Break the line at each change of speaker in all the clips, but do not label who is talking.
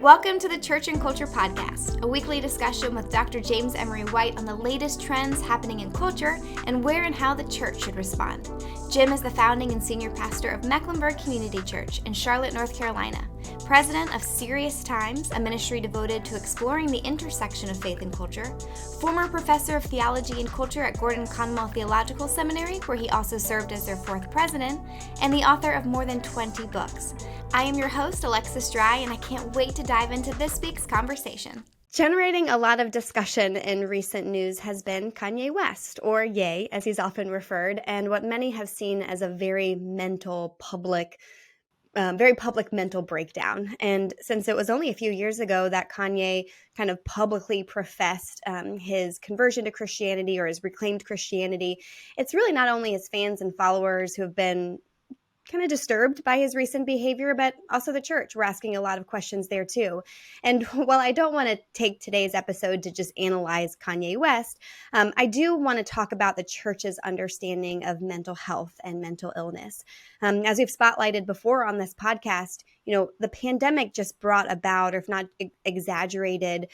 Welcome to the Church and Culture Podcast, a weekly discussion with Dr. James Emery White on the latest trends happening in culture and where and how the church should respond. Jim is the founding and senior pastor of Mecklenburg Community Church in Charlotte, North Carolina, president of Serious Times, a ministry devoted to exploring the intersection of faith and culture, former professor of theology and culture at Gordon Conwell Theological Seminary, where he also served as their fourth president, and the author of more than 20 books. I am your host, Alexis Dry, and I can't wait to dive into this week's conversation. Generating a lot of discussion in recent news has been Kanye West, or Ye, as he's often referred, and what many have seen as a very public mental breakdown. And since it was only a few years ago that Kanye kind of publicly professed his conversion to Christianity or his reclaimed Christianity, it's really not only his fans and followers who have been kind of disturbed by his recent behavior, but also the church. We're asking a lot of questions there too. And while I don't want to take today's episode to just analyze Kanye West, I do want to talk about the church's understanding of mental health and mental illness. As we've spotlighted before on this podcast, the pandemic just brought about, or if not exaggerated,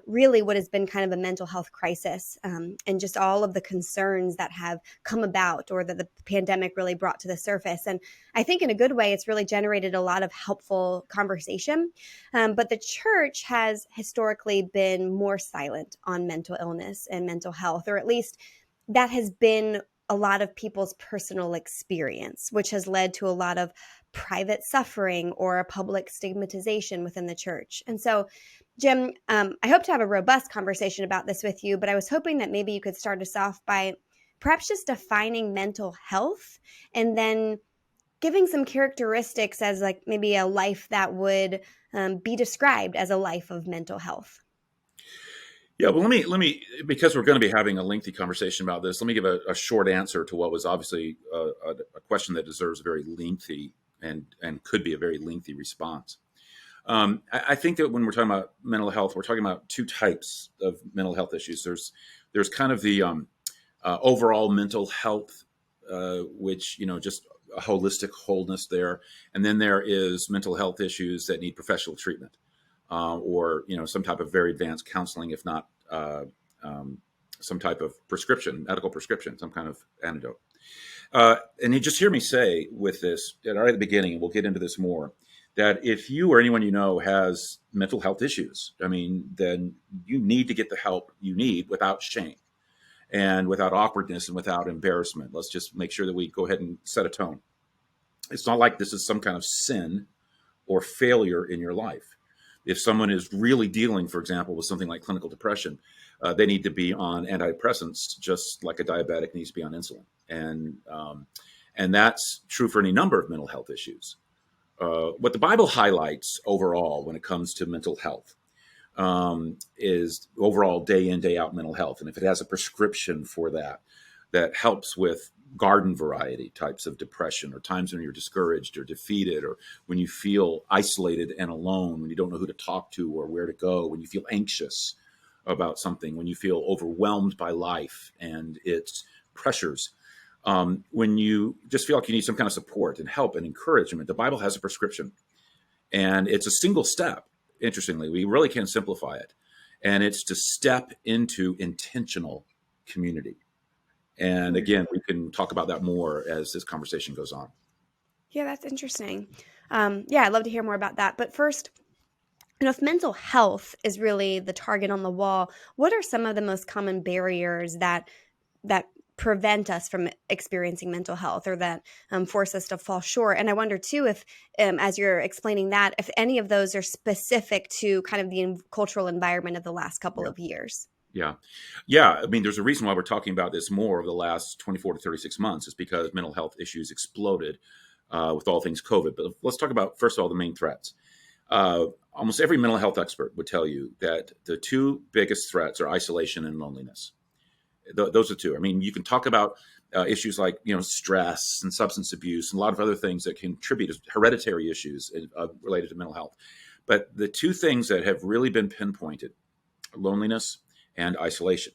really what has been kind of a mental health crisis, and just all of the concerns that have come about or that the pandemic really brought to the surface. And I think in a good way, it's really generated a lot of helpful conversation. But the church has historically been more silent on mental illness and mental health, or at least that has been a lot of people's personal experience, which has led to a lot of private suffering or a public stigmatization within the church. And so, Jim, I hope to have a robust conversation about this with you, but I was hoping that maybe you could start us off by perhaps just defining mental health and then giving some characteristics as like maybe a life that would be described as a life of mental health.
Yeah, well, let me, because we're going to be having a lengthy conversation about this, let me give a short answer to what was obviously a question that deserves a very lengthy and could be a very lengthy response. I think that when we're talking about mental health, we're talking about two types of mental health issues. There's kind of the overall mental health, which, just a holistic wholeness there. And then there is mental health issues that need professional treatment. Or some type of very advanced counseling, if not some type of prescription, medical prescription, some kind of antidote. And you just hear me say with this right at the beginning, and we'll get into this more, that if you or anyone you know has mental health issues, then you need to get the help you need without shame and without awkwardness and without embarrassment. Let's just make sure that we go ahead and set a tone. It's not like this is some kind of sin or failure in your life. If someone is really dealing, for example, with something like clinical depression, they need to be on antidepressants, just like a diabetic needs to be on insulin. And that's true for any number of mental health issues. What the Bible highlights overall when it comes to mental health is overall day in, day out mental health. And if it has a prescription for that helps with garden variety types of depression, or times when you're discouraged or defeated, or when you feel isolated and alone, when you don't know who to talk to or where to go, when you feel anxious about something, when you feel overwhelmed by life and its pressures, when you just feel like you need some kind of support and help and encouragement, the Bible has a prescription. And it's a single step. Interestingly, we really can simplify it. And it's to step into intentional community. And again, we can talk about that more as this conversation goes on.
Yeah, that's interesting. I'd love to hear more about that. But first, if mental health is really the target on the wall, what are some of the most common barriers that prevent us from experiencing mental health, or that force us to fall short? And I wonder too if, as you're explaining that, if any of those are specific to kind of the cultural environment of the last couple of years.
Yeah. There's a reason why we're talking about this more over the last 24 to 36 months. Is because mental health issues exploded with all things COVID. But let's talk about, first of all, the main threats. Almost every mental health expert would tell you that the two biggest threats are isolation and loneliness. Those are two. You can talk about issues like, stress and substance abuse and a lot of other things that contribute to hereditary issues related to mental health. But the two things that have really been pinpointed, loneliness and isolation.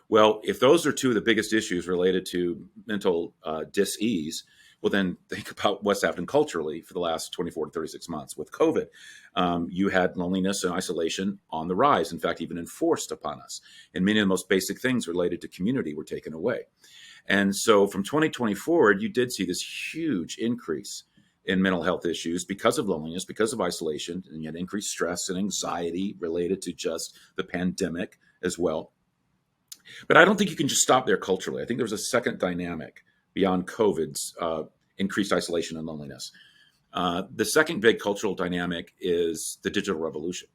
Well, if those are two of the biggest issues related to mental dis-ease, Well, then think about what's happened culturally for the last 24 to 36 months with COVID. You had loneliness and isolation on the rise, in fact, even enforced upon us. And many of the most basic things related to community were taken away. And so from 2020 forward, you did see this huge increase in mental health issues because of loneliness, because of isolation, and you had increased stress and anxiety related to just the pandemic as well. But I don't think you can just stop there culturally. I think there's a second dynamic beyond COVID's increased isolation and loneliness. The second big cultural dynamic is the digital revolution.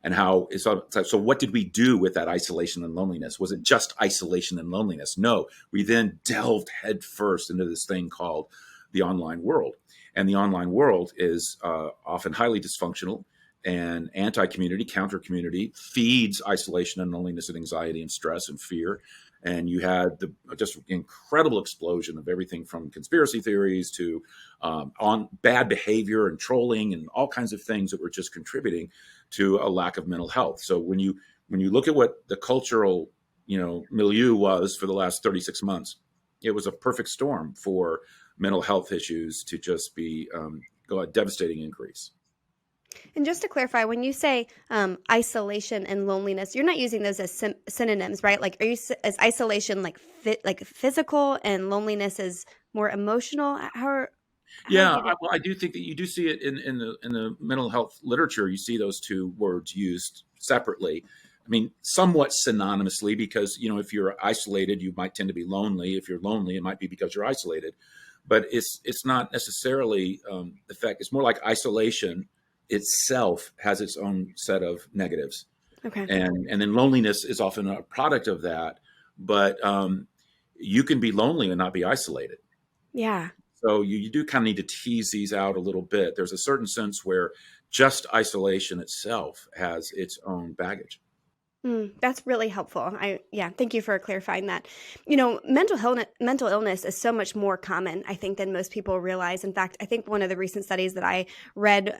And how is so what did we do with that isolation and loneliness? Was it just isolation and loneliness? No, we then delved headfirst into this thing called the online world. And the online world is often highly dysfunctional and anti-community, counter-community, feeds isolation and loneliness and anxiety and stress and fear. And you had the just incredible explosion of everything from conspiracy theories to on bad behavior and trolling and all kinds of things that were just contributing to a lack of mental health. So when you look at what the cultural milieu was for the last 36 months, it was a perfect storm for mental health issues to just be a devastating increase.
And just to clarify, when you say isolation and loneliness, you're not using those as synonyms, right? Like, is isolation like physical and loneliness is more emotional?
Yeah, I do think that you do see it in the mental health literature. You see those two words used separately. I mean, somewhat synonymously, because if you're isolated, you might tend to be lonely. If you're lonely, it might be because you're isolated. But it's not necessarily the fact. It's more like isolation itself has its own set of negatives.
Okay.
And then loneliness is often a product of that. But you can be lonely and not be isolated.
Yeah.
So you do kind of need to tease these out a little bit. There's a certain sense where just isolation itself has its own baggage.
That's really helpful. Thank you for clarifying that. Mental illness is so much more common, I think, than most people realize. In fact, I think one of the recent studies that I read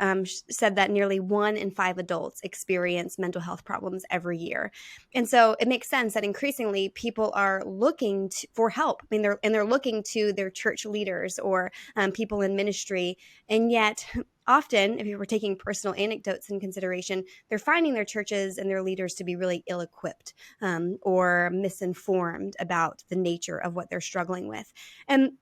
said that nearly 1 in 5 adults experience mental health problems every year. And so it makes sense that increasingly people are looking for help. I mean, they're looking to their church leaders or people in ministry, and yet often, if you were taking personal anecdotes in consideration, they're finding their churches and their leaders to be really ill-equipped or misinformed about the nature of what they're struggling with. And,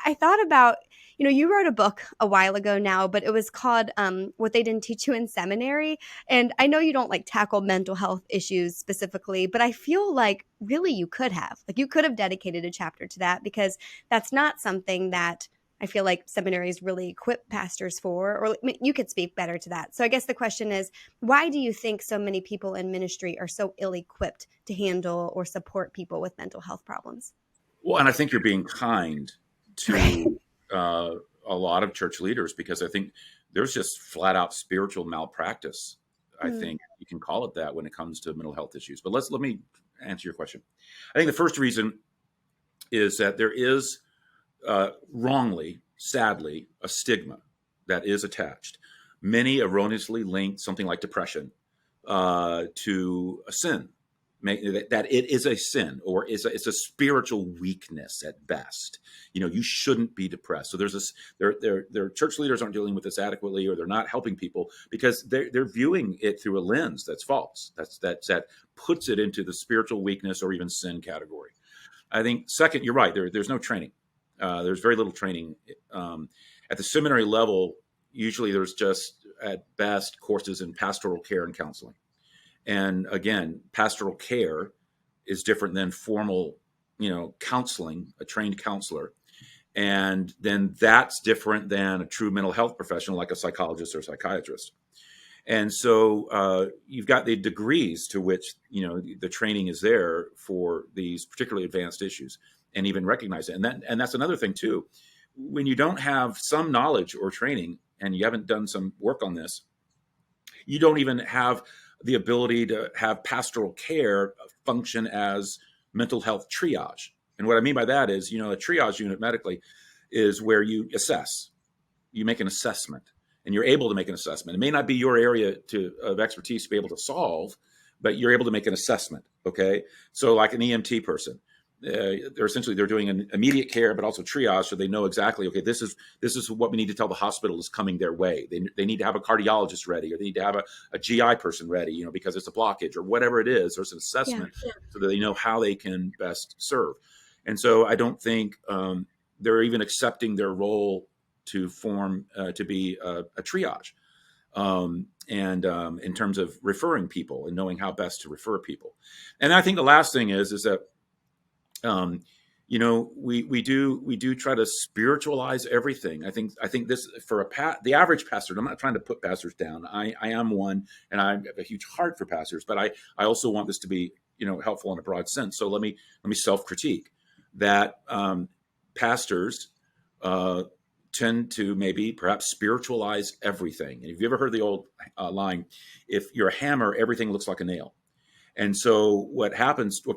I thought about, you wrote a book a while ago now, but it was called What They Didn't Teach You in Seminary. And I know you don't tackle mental health issues specifically, but I feel like really you could have. You could have dedicated a chapter to that, because that's not something that I feel like seminaries really equip pastors for, or you could speak better to that. So I guess the question is, why do you think so many people in ministry are so ill-equipped to handle or support people with mental health problems?
Well, and I think you're being kind to a lot of church leaders, because I think there's just flat out spiritual malpractice. I think you can call it that when it comes to mental health issues. But let me answer your question. I think the first reason is that there is wrongly, sadly, a stigma that is attached. Many erroneously link something like depression to a sin, that it is a sin, or it's a spiritual weakness at best. You shouldn't be depressed. So there's this. Their church leaders aren't dealing with this adequately, or they're not helping people because they're viewing it through a lens that's false. That puts it into the spiritual weakness or even sin category. I think second, you're right. There's no training. There's very little training at the seminary level. Usually there's just at best courses in pastoral care and counseling. And again, pastoral care is different than formal, counseling, a trained counselor. And then that's different than a true mental health professional like a psychologist or psychiatrist. And so you've got the degrees to which, the training is there for these particularly advanced issues, and even recognize it. And that's another thing too. When you don't have some knowledge or training and you haven't done some work on this, you don't even have the ability to have pastoral care function as mental health triage. And what I mean by that is, a triage unit medically is where you assess, you make an assessment, and you're able to make an assessment. It may not be your area of expertise to be able to solve, but you're able to make an assessment. Okay. So like an EMT person, they're doing an immediate care, but also triage, so they know exactly, okay, this is what we need to tell the hospital is coming their way. They need to have a cardiologist ready, or they need to have a GI person ready, because it's a blockage or whatever it is. There's an assessment so that they know how they can best serve. And so I don't think they're even accepting their role to form to be a triage. In terms of referring people and knowing how best to refer people. And I think the last thing is that we do try to spiritualize everything. I think this for the average pastor. I'm not trying to put pastors down. I am one, and I have a huge heart for pastors. But I also want this to be helpful in a broad sense. So let me self-critique that pastors tend to maybe perhaps spiritualize everything. And have you ever heard the old line, if you're a hammer, everything looks like a nail? And so what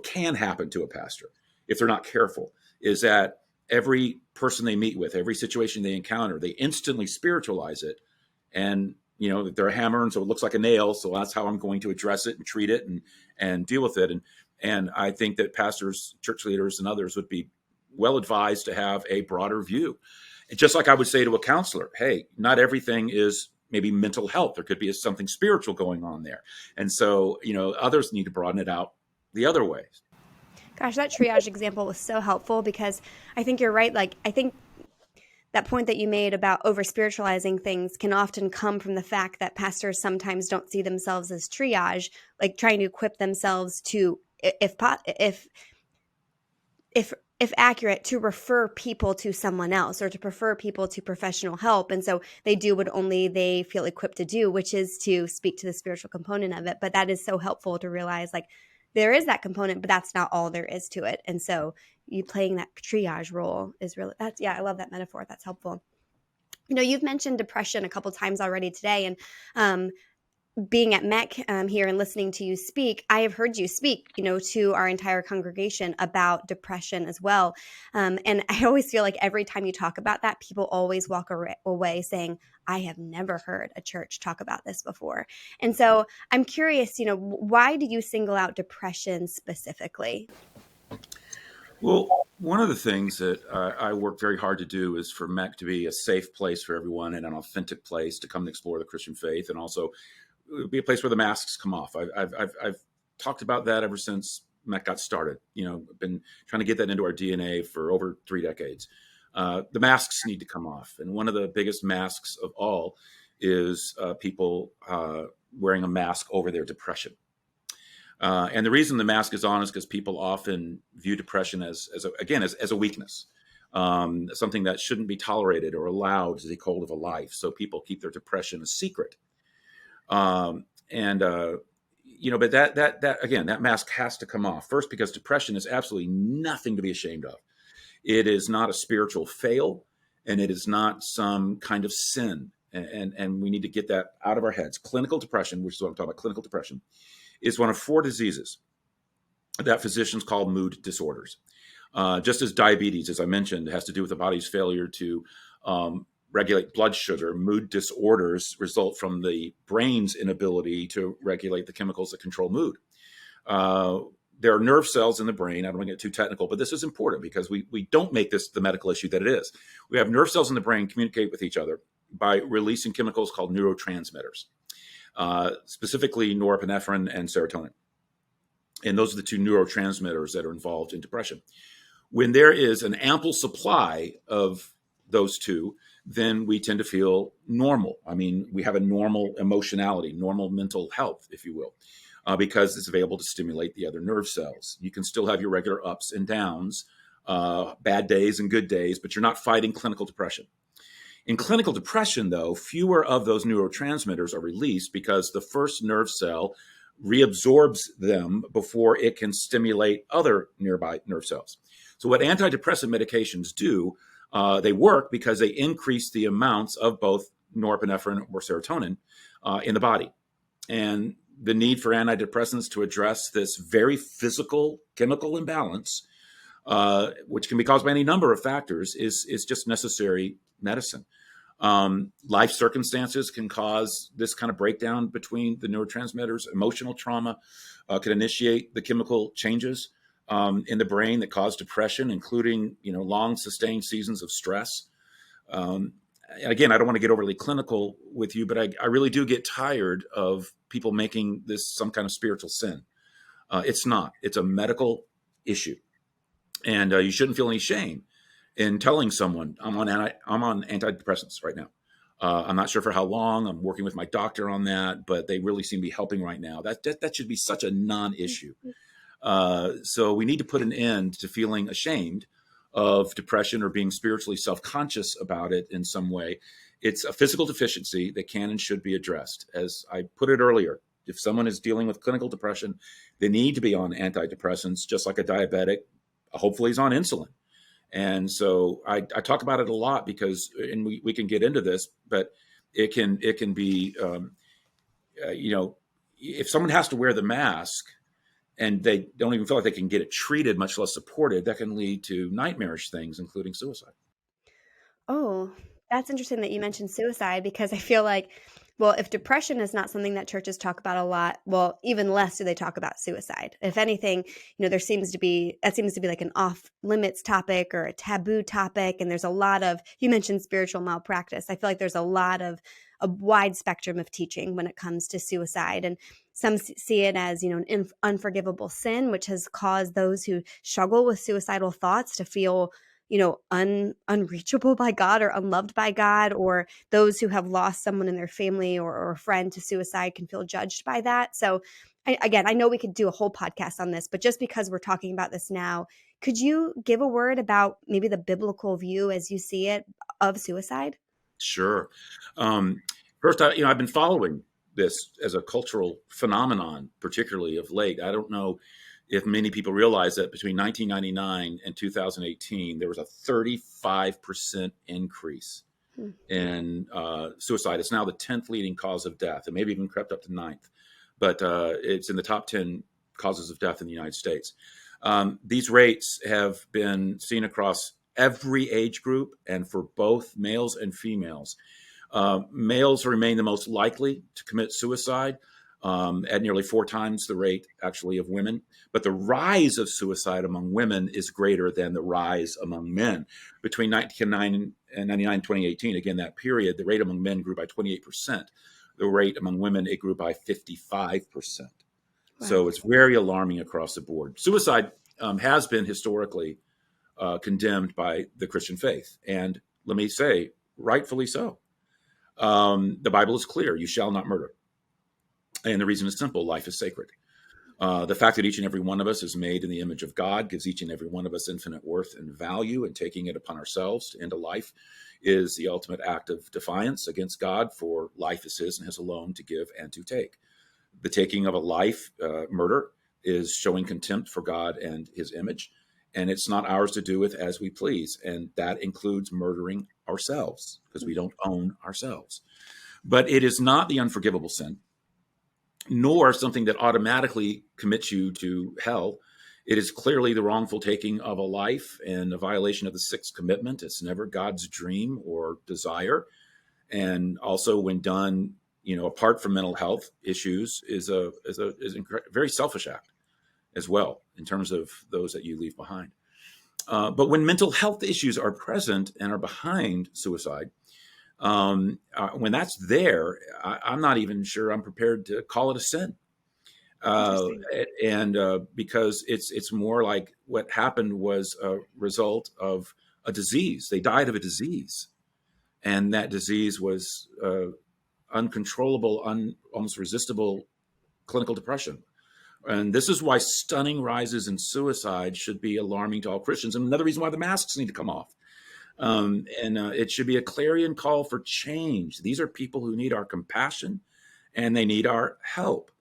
can happen to a pastor if they're not careful is that every person they meet with, every situation they encounter, they instantly spiritualize it. And, they're a hammer, and so it looks like a nail. So that's how I'm going to address it and treat it and deal with it. And I think that pastors, church leaders, and others would be well advised to have a broader view. Just like I would say to a counselor, hey, not everything is maybe mental health. There could be something spiritual going on there. And so, others need to broaden it out the other ways.
Gosh, that triage example was so helpful, because I think you're right. Like, I think that point that you made about over spiritualizing things can often come from the fact that pastors sometimes don't see themselves as triage, like trying to equip themselves to, if accurate, to refer people to someone else, or to prefer people to professional help. And so they do what only they feel equipped to do, which is to speak to the spiritual component of it. But that is so helpful to realize, like, there is that component, but that's not all there is to it. And so you playing that triage role is really, I love that metaphor. That's helpful. You've mentioned depression a couple times already today. And being at MEC here and listening to you speak, I have heard you speak, to our entire congregation about depression as well. And I always feel like every time you talk about that, people always walk away saying, I have never heard a church talk about this before. And so I'm curious, why do you single out depression specifically?
Well, one of the things that I work very hard to do is for MEC to be a safe place for everyone and an authentic place to come and explore the Christian faith, and also be a place where the masks come off. I've talked about that ever since MEC got started. Been trying to get that into our DNA for over 3 decades. The masks need to come off. And one of the biggest masks of all is people wearing a mask over their depression. And the reason the mask is on is because people often view depression as a weakness, something that shouldn't be tolerated or allowed to take hold of a life. So people keep their depression a secret. But that mask has to come off first, because depression is absolutely nothing to be ashamed of. It is not a spiritual fail, and it is not some kind of sin. And we need to get that out of our heads. Clinical depression, which is what I'm talking about, clinical depression, is one of 4 diseases that physicians call mood disorders. Just as diabetes, as I mentioned, has to do with the body's failure to regulate blood sugar, mood disorders result from the brain's inability to regulate the chemicals that control mood. There are nerve cells in the brain. I don't want to get too technical, but this is important because we don't make this the medical issue that it is. We have nerve cells in the brain communicate with each other by releasing chemicals called neurotransmitters, specifically norepinephrine and serotonin. And those are the 2 neurotransmitters that are involved in depression. When there is an ample supply of those 2, then we tend to feel normal. I mean, we have a normal emotionality, normal mental health, if you will, because it's available to stimulate the other nerve cells. You can still have your regular ups and downs, bad days and good days, but you're not fighting clinical depression. In clinical depression, though, fewer of those neurotransmitters are released because the first nerve cell reabsorbs them before it can stimulate other nearby nerve cells. So what antidepressant medications do, they work because they increase the amounts of both norepinephrine or serotonin in the body. And the need for antidepressants to address this very physical chemical imbalance, which can be caused by any number of factors, is just necessary medicine. Life circumstances can cause this kind of breakdown between the neurotransmitters. Emotional trauma can initiate the chemical changes. in the brain that cause depression, including, long sustained seasons of stress. Again, I don't want to get overly clinical with you, but I really do get tired of people making this some kind of spiritual sin. It's not. It's a medical issue, and you shouldn't feel any shame in telling someone I'm on antidepressants right now. I'm not sure for how long. I'm working with my doctor on that, but they really seem to be helping right now. That should be such a non-issue. So we need to put an end to feeling ashamed of depression or being spiritually self-conscious about it in some way. It's a physical deficiency that can and should be addressed. As I put it earlier, if someone is dealing with clinical depression, they need to be on antidepressants, just like a diabetic, hopefully is on insulin. And so I talk about it a lot because, and we can get into this, but it can be, if someone has to wear the mask and they don't even feel like they can get it treated, much less supported, that can lead to nightmarish things, including suicide.
Oh, that's interesting that you mentioned suicide, because I feel like, well, if depression is not something that churches talk about a lot, well, even less do they talk about suicide. If anything, that seems to be like an off limits topic or a taboo topic. And there's a lot of, you mentioned spiritual malpractice. I feel like there's a wide spectrum of teaching when it comes to suicide. And some see it as, an unforgivable sin, which has caused those who struggle with suicidal thoughts to feel unreachable by God or unloved by God, or those who have lost someone in their family or a friend to suicide can feel judged by that. So I know we could do a whole podcast on this, but just because we're talking about this now, could you give a word about maybe the biblical view as you see it of suicide?
Sure. First, I've been following this as a cultural phenomenon, particularly of late. I don't know if many people realize that between 1999 and 2018, there was a 35% increase in suicide. It's now the 10th leading cause of death, and maybe even crept up to 9th. But it's in the top 10 causes of death in the United States. These rates have been seen across every age group and for both males and females. Males remain the most likely to commit suicide, at nearly 4 times the rate actually of women. But the rise of suicide among women is greater than the rise among men. Between 1999 and 2018, again, that period, the rate among men grew by 28%. The rate among women, it grew by 55%. Wow. So it's very alarming across the board. Suicide has been historically condemned by the Christian faith. And let me say, rightfully so. The Bible is clear, you shall not murder. And the reason is simple, life is sacred. The fact that each and every one of us is made in the image of God gives each and every one of us infinite worth and value, and taking it upon ourselves to end a life is the ultimate act of defiance against God, for life is his and his alone to give and to take. The taking of a life, murder, is showing contempt for God and his image, and it's not ours to do with as we please. And that includes murdering ourselves, because we don't own ourselves. But it is not the unforgivable sin, nor something that automatically commits you to hell. It is clearly the wrongful taking of a life and a violation of the 6th commitment. It's never God's dream or desire. And also, when done, apart from mental health issues, is a very selfish act as well, in terms of those that you leave behind. But when mental health issues are present and are behind suicide, when that's there, I'm not even sure I'm prepared to call it a sin. Because it's more like what happened was a result of a disease. They died of a disease, and that disease was uncontrollable, almost resistible clinical depression. And this is why stunning rises in suicide should be alarming to all Christians, and another reason why the masks need to come off. It should be a clarion call for change. These are people who need our compassion, and they need our help.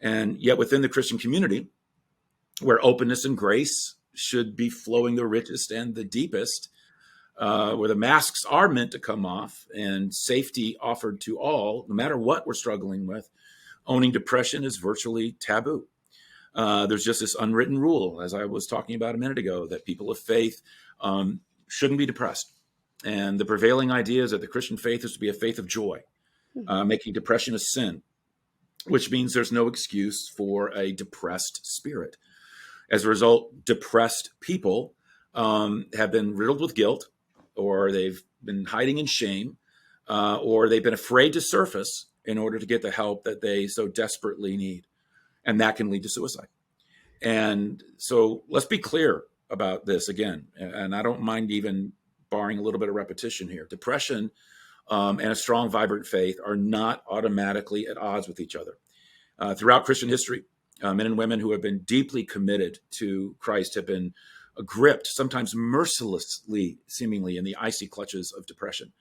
And yet within the Christian community, where openness and grace should be flowing the richest and the deepest, where the masks are meant to come off and safety offered to all, no matter what we're struggling with, owning depression is virtually taboo. There's just this unwritten rule, as I was talking about a minute ago, that people of faith shouldn't be depressed. And the prevailing idea is that the Christian faith is to be a faith of joy, making depression a sin, which means there's no excuse for a depressed spirit. As a result, depressed people have been riddled with guilt, or they've been hiding in shame, or they've been afraid to surface in order to get the help that they so desperately need. And that can lead to suicide. And so let's be clear about this again. And I don't mind even barring a little bit of repetition here. Depression and a strong, vibrant faith are not automatically at odds with each other. Throughout Christian history, men and women who have been deeply committed to Christ have been gripped, sometimes mercilessly, seemingly, in the icy clutches of depression.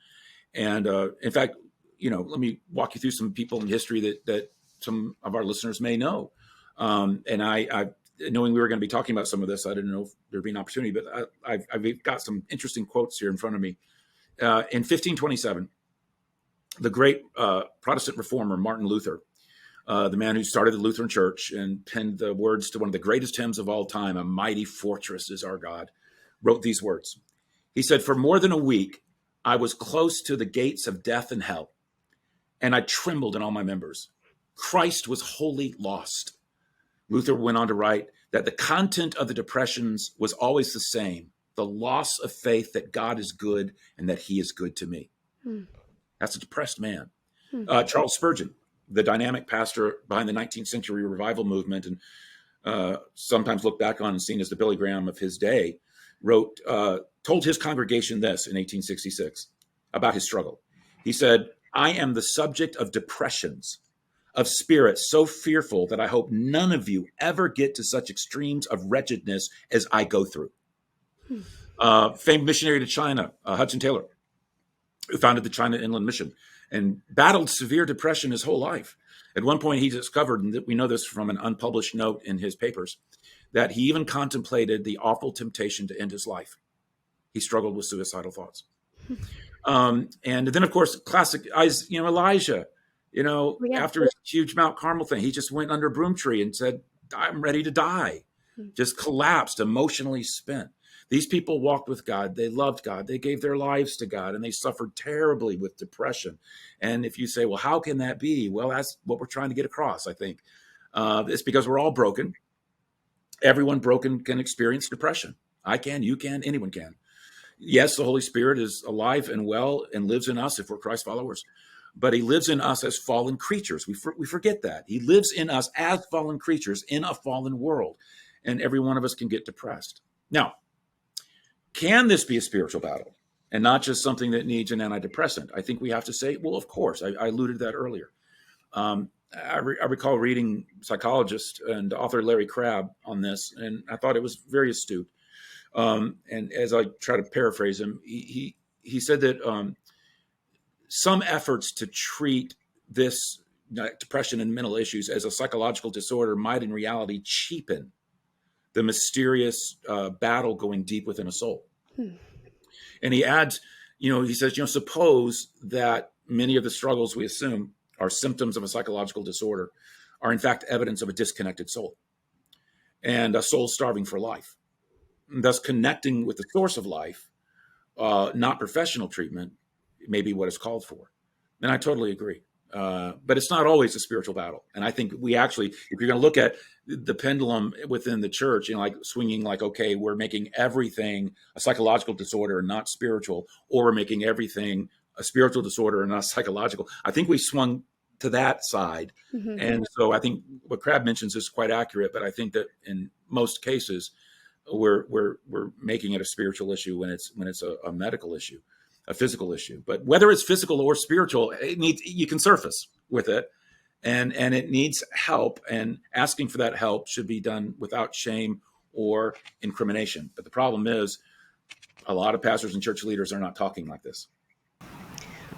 And in fact, let me walk you through some people in history that some of our listeners may know. And I knowing we were going to be talking about some of this, I didn't know if there'd be an opportunity, but I've got some interesting quotes here in front of me. In 1527, the great Protestant reformer, Martin Luther, the man who started the Lutheran Church and penned the words to one of the greatest hymns of all time, "A Mighty Fortress is Our God," wrote these words. He said, "For more than a week, I was close to the gates of death and hell, and I trembled in all my members. Christ was wholly lost." Luther went on to write that the content of the depressions was always the same: the loss of faith that God is good and that he is good to me. That's a depressed man. Charles Spurgeon, the dynamic pastor behind the 19th century revival movement, and sometimes looked back on and seen as the Billy Graham of his day, told his congregation this in 1866 about his struggle. He said, "I am the subject of depressions, of spirits so fearful that I hope none of you ever get to such extremes of wretchedness as I go through." Famed missionary to China, Hudson Taylor, who founded the China Inland Mission and battled severe depression his whole life. At one point, he discovered, and we know this from an unpublished note in his papers, that he even contemplated the awful temptation to end his life. He struggled with suicidal thoughts. And then, of course, classic, Elijah, after his huge Mount Carmel thing, he just went under a broom tree and said, "I'm ready to die." Just collapsed, emotionally spent. These people walked with God. They loved God. They gave their lives to God, and they suffered terribly with depression. And if you say, well, how can that be? Well, that's what we're trying to get across, I think. It's because we're all broken. Everyone broken can experience depression. I can, you can, anyone can. Yes, the Holy Spirit is alive and well and lives in us if we're Christ followers. But he lives in us as fallen creatures. We forget that. He lives in us as fallen creatures in a fallen world. And every one of us can get depressed. Now, can this be a spiritual battle and not just something that needs an antidepressant? I think we have to say, well, of course. I alluded to that earlier. I recall reading psychologist and author Larry Crabb on this, and I thought it was very astute. And as I try to paraphrase him, he said that some efforts to treat this depression and mental issues as a psychological disorder might in reality cheapen the mysterious battle going deep within a soul. And he adds, he says, suppose that many of the struggles we assume are symptoms of a psychological disorder are in fact evidence of a disconnected soul and a soul starving for life. And thus connecting with the source of life, not professional treatment, may be what is called for. And I totally agree. But it's not always a spiritual battle. And I think we actually, if you're going to look at the pendulum within the church, swinging okay, we're making everything a psychological disorder and not spiritual, or we're making everything a spiritual disorder and not psychological. I think we swung to that side. Mm-hmm. And so I think what Crabb mentions is quite accurate, but I think that in most cases, we're making it a spiritual issue when it's a medical issue, a physical issue. But whether it's physical or spiritual, you can surface with it, and it needs help. And asking for that help should be done without shame or incrimination. But the problem is, a lot of pastors and church leaders are not talking like this.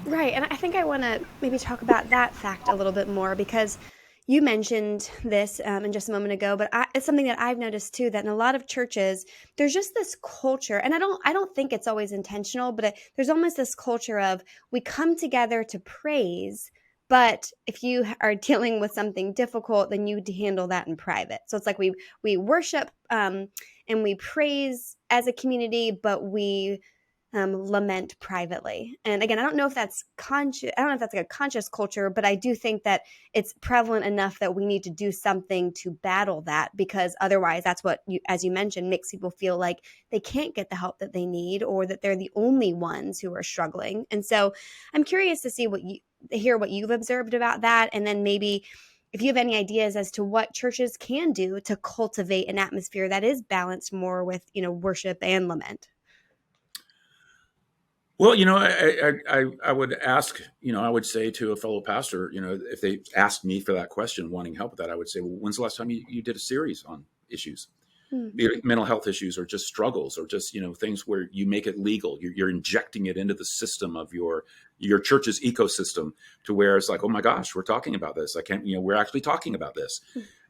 Right, and I think I want to maybe talk about that fact a little bit more, because you mentioned this in just a moment ago, but it's something that I've noticed too, that in a lot of churches, there's just this culture, and I don't think it's always intentional, but there's almost this culture of, we come together to praise, but if you are dealing with something difficult, then you handle that in private. So it's like we worship and we praise as a community, but we lament privately. And again, I don't know if that's conscious. I don't know if that's like a conscious culture, but I do think that it's prevalent enough that we need to do something to battle that, because otherwise that's what you, as you mentioned, makes people feel like they can't get the help that they need, or that they're the only ones who are struggling. And so I'm curious to see hear what you've observed about that. And then maybe if you have any ideas as to what churches can do to cultivate an atmosphere that is balanced more with, worship and lament.
Well, I would ask, I would say to a fellow pastor, if they asked me for that question, wanting help with that, I would say, well, when's the last time you did a series on issues? Be it mental health issues or just struggles or just, things where you make it legal. You're injecting it into the system of your church's ecosystem, to where it's like, oh my gosh, we're talking about this. We're actually talking about this.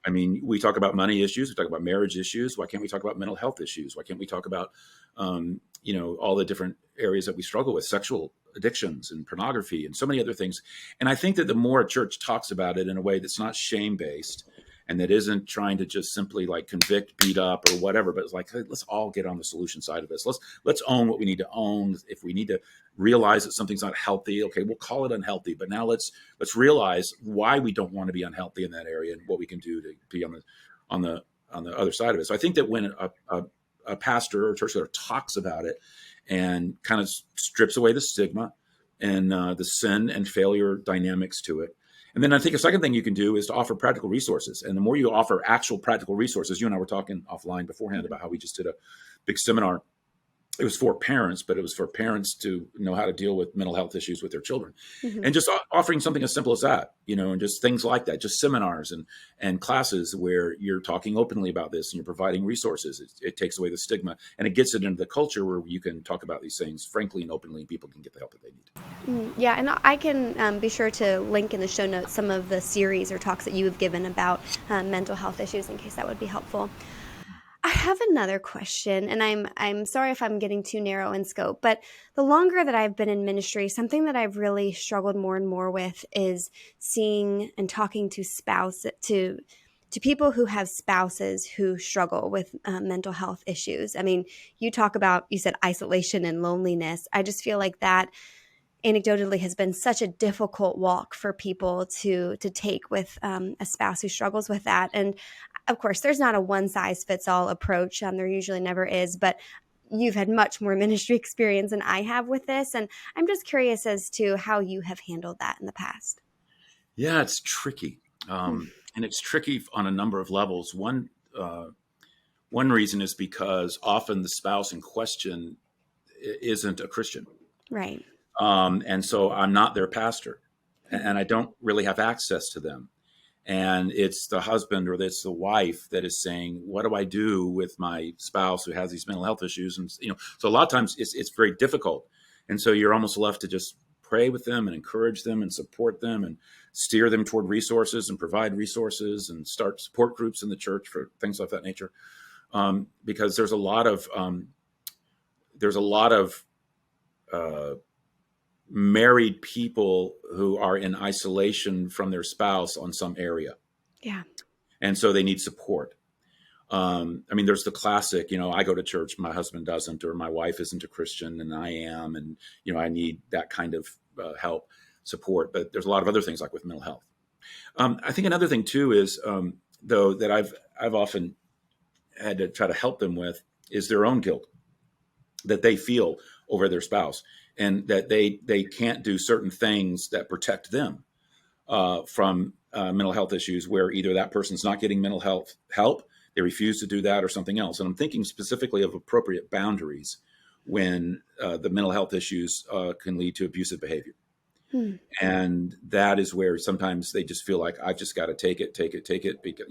I mean, we talk about money issues, we talk about marriage issues. Why can't we talk about mental health issues? Why can't we talk about, all the different areas that we struggle with, sexual addictions and pornography and so many other things. And I think that the more a church talks about it in a way that's not shame-based, and that isn't trying to just simply like convict, beat up, or whatever, but it's like, hey, let's all get on the solution side of this. Let's own what we need to own. If we need to realize that something's not healthy, okay, we'll call it unhealthy. But now let's realize why we don't want to be unhealthy in that area, and what we can do to be on the other side of it. So I think that when a pastor or a church leader talks about it and kind of strips away the stigma and the sin and failure dynamics to it. And then I think a second thing you can do is to offer practical resources. And the more you offer actual practical resources, you and I were talking offline beforehand about how we just did a big seminar. It was for parents, but it was for parents to know how to deal with mental health issues with their children. And just offering something as simple as that, and just things like that, just seminars and classes where you're talking openly about this and you're providing resources. It takes away the stigma, and it gets it into the culture where you can talk about these things frankly and openly, and people can get the help that they need.
Yeah, and I can be sure to link in the show notes some of the series or talks that you have given about mental health issues, in case that would be helpful. I have another question, and I'm sorry if I'm getting too narrow in scope, but the longer that I've been in ministry, something that I've really struggled more and more with is seeing and talking to people who have spouses who struggle with mental health issues. I mean, you said isolation and loneliness. I just feel like that anecdotally has been such a difficult walk for people to take with a spouse who struggles with that. And of course, there's not a one size fits all approach. There usually never is, but you've had much more ministry experience than I have with this. And I'm just curious as to how you have handled that in the past.
Yeah, it's tricky. And it's tricky on a number of levels. One reason is because often the spouse in question isn't a Christian.
Right.
And so I'm not their pastor, and I don't really have access to them. And it's the husband or it's the wife that is saying, what do I do with my spouse who has these mental health issues? And, so a lot of times it's very difficult. And so you're almost left to just pray with them and encourage them and support them and steer them toward resources and provide resources and start support groups in the church for things of that nature. Because there's a lot of married people who are in isolation from their spouse on some area.
Yeah.
And so they need support. There's the classic, I go to church, my husband doesn't, or my wife isn't a Christian and I am. And, I need that kind of help, support. But there's a lot of other things like with mental health. I think another thing too is, though, that I've often had to try to help them with is their own guilt that they feel over their spouse, and that they can't do certain things that protect them from mental health issues, where either that person's not getting mental health help, they refuse to do that, or something else. And I'm thinking specifically of appropriate boundaries when the mental health issues can lead to abusive behavior. And that is where sometimes they just feel like, I've just got to take it, because,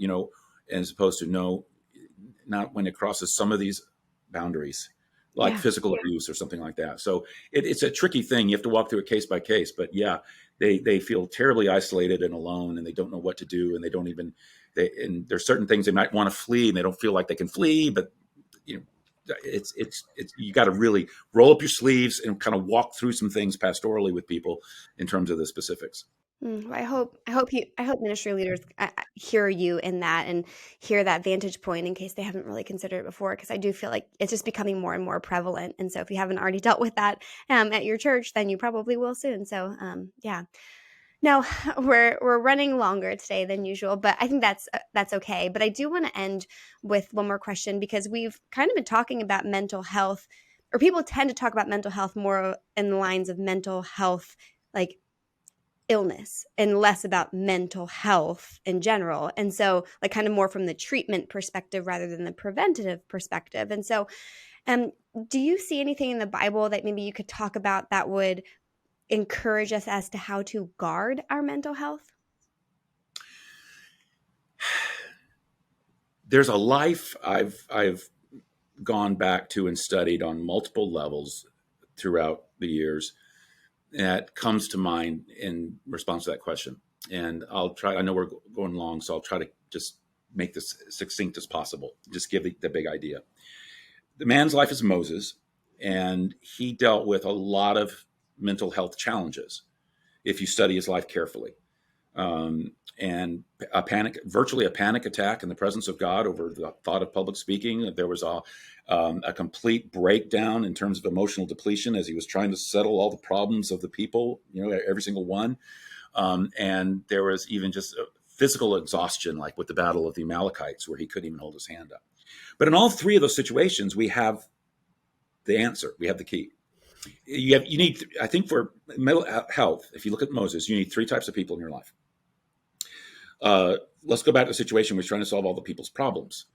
as opposed to no, not when it crosses some of these boundaries, like physical abuse or something like that. So it's a tricky thing. You have to walk through it case by case. But yeah, they feel terribly isolated and alone, and they don't know what to do, and they don't even. And there's certain things they might want to flee, and they don't feel like they can flee. But it's you got to really roll up your sleeves and kind of walk through some things pastorally with people in terms of the specifics.
Well, I hope ministry leaders hear you in that and hear that vantage point in case they haven't really considered it before. Because I do feel like it's just becoming more and more prevalent. And so, if you haven't already dealt with that at your church, then you probably will soon. So, yeah. Now we're running longer today than usual, but I think that's okay. But I do want to end with one more question because we've kind of been talking about mental health, or people tend to talk about mental health more in the lines of mental health, like illness, and less about mental health in general. And so, like, kind of more from the treatment perspective rather than the preventative perspective. And so, um, do you see anything in the Bible that maybe you could talk about that would encourage us as to how to guard our mental health?
There's a life I've gone back to and studied on multiple levels throughout the years that comes to mind in response to that question. And I'll try, I know we're going long, so I'll try to just make this succinct as possible, just give the big idea. The man's life is Moses, and he dealt with a lot of mental health challenges if you study his life carefully. And virtually a panic attack in the presence of God over the thought of public speaking. There was a complete breakdown in terms of emotional depletion as he was trying to settle all the problems of the people, every single one. And there was even just physical exhaustion, like with the battle of the Amalekites, where he couldn't even hold his hand up. But in all three of those situations, we have the answer. We have the key. You need, I think, for mental health, if you look at Moses, you need three types of people in your life. Let's go back to the situation where he's trying to solve all the people's problems.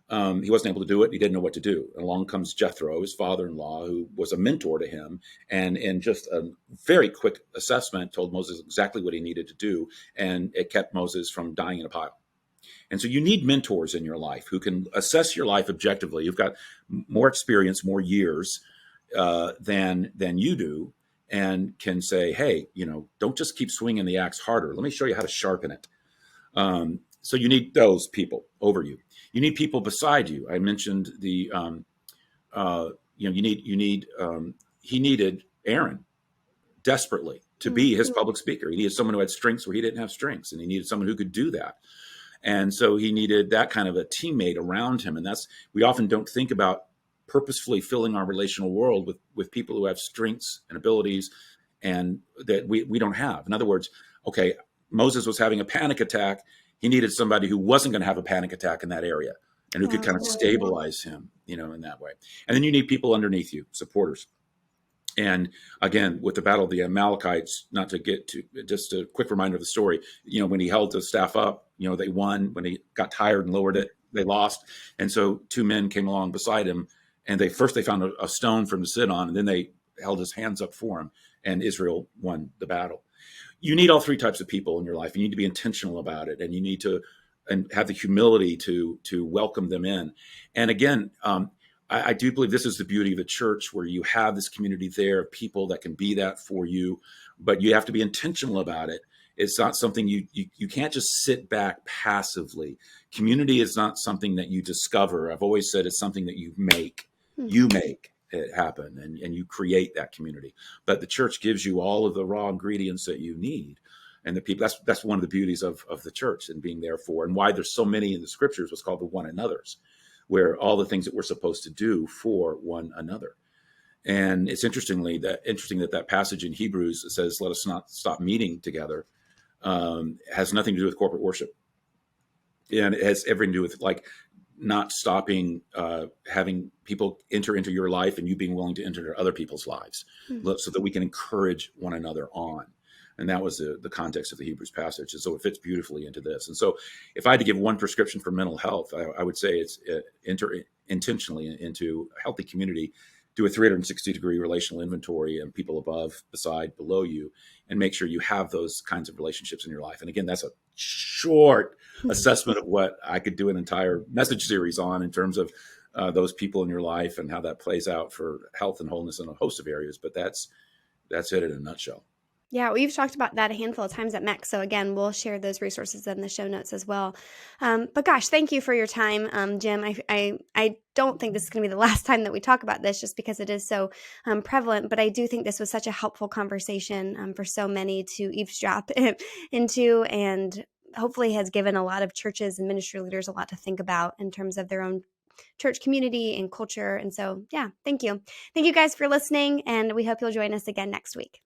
He wasn't able to do it. He didn't know what to do. And along comes Jethro, his father-in-law, who was a mentor to him. And in just a very quick assessment, told Moses exactly what he needed to do. And it kept Moses from dying in a pile. And so you need mentors in your life who can assess your life objectively. You've got more experience, more years than you do, and can say, hey, don't just keep swinging the axe harder. Let me show you how to sharpen it. So you need those people over you. You need people beside you. I mentioned he needed Aaron desperately to be his public speaker. He needed someone who had strengths where he didn't have strengths, and he needed someone who could do that. And so he needed that kind of a teammate around him. And we often don't think about purposefully filling our relational world with people who have strengths and abilities and that we don't have. In other words, okay, Moses was having a panic attack. He needed somebody who wasn't going to have a panic attack in that area and who could kind of stabilize him, in that way. And then you need people underneath you, supporters. And again, with the battle of the Amalekites, not to get to just a quick reminder of the story, when he held the staff up, they won. When he got tired and lowered it, they lost. And so two men came along beside him, and they found a stone for him to sit on, and then they held his hands up for him, and Israel won the battle. You need all three types of people in your life. You need to be intentional about it, and you need to have the humility to welcome them in. And again, I do believe this is the beauty of the church, where you have this community there of people that can be that for you, but you have to be intentional about it. It's not something you can't just sit back passively. Community is not something that you discover. I've always said it's something that you make. You make it happen, and you create that community. But the church gives you all of the raw ingredients that you need. And the people, that's one of the beauties of the church and being there for, and why there's so many in the scriptures, what's called the one another's, where all the things that we're supposed to do for one another. And it's interesting that passage in Hebrews that says, let us not stop meeting together, has nothing to do with corporate worship. And it has everything to do with not stopping, having people enter into your life and you being willing to enter into other people's lives, so that we can encourage one another on. And that was the context of the Hebrews passage. And so it fits beautifully into this. And so if I had to give one prescription for mental health, I would say it's enter intentionally into a healthy community, do a 360-degree relational inventory and people above, beside, below you, and make sure you have those kinds of relationships in your life. And again, that's a short assessment of what I could do an entire message series on in terms of those people in your life and how that plays out for health and wholeness in a host of areas. But that's it in a nutshell.
Yeah, we've talked about that a handful of times at MEC. So again, we'll share those resources in the show notes as well. But gosh, thank you for your time, Jim. I don't think this is going to be the last time that we talk about this, just because it is so prevalent. But I do think this was such a helpful conversation for so many to eavesdrop into, and hopefully has given a lot of churches and ministry leaders a lot to think about in terms of their own church community and culture. And so, yeah, thank you. Thank you guys for listening, and we hope you'll join us again next week.